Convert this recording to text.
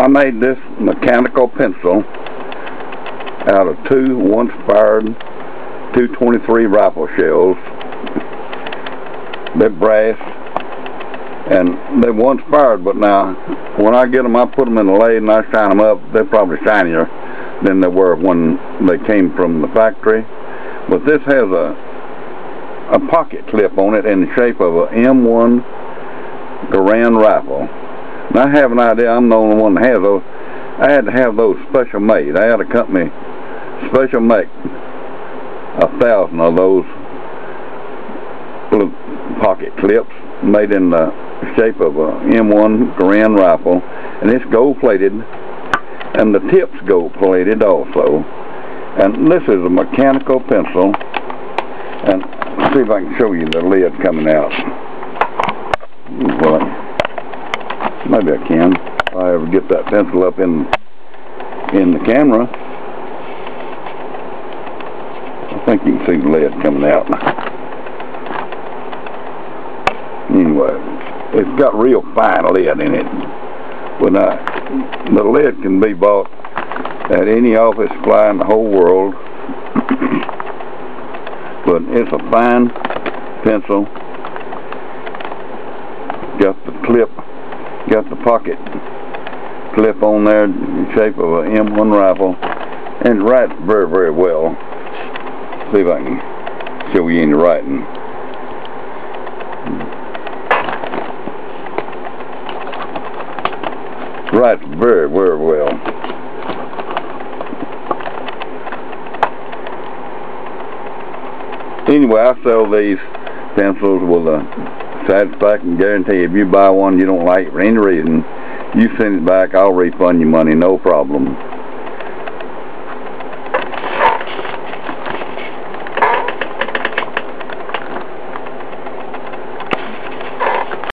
I made this mechanical pencil out of two once-fired 223 rifle shells. They're brass, and they're once-fired, but now when I get them, I put them in the lathe and I shine them up. They're probably shinier than they were when they came from the factory. But this has a pocket clip on it in the shape of a M-1 garand rifle. And I have an idea I'm the only one that has those. I had to have those special made. I had a company special make 1,000 of those little pocket clips made in the shape of a M1 garand rifle, and it's gold plated, and the tips gold plated also. And this is a mechanical pencil, and let's see if I can show you the lid coming out. Well, maybe I can if I ever get that pencil up in the camera. I think you can see the lid coming out. Anyway, it's got real fine lid in it. But the lid can be bought at any office supply in the whole world. But it's a fine pencil. Got the clip, got the pocket clip on there in the shape of an M1 rifle, and it writes very, very well. See if I can show you any writing. Writes very, very well. Anyway, I sell these pencils with a satisfaction guarantee. If you buy one you don't like for any reason, you send it back, I'll refund you money, no problem.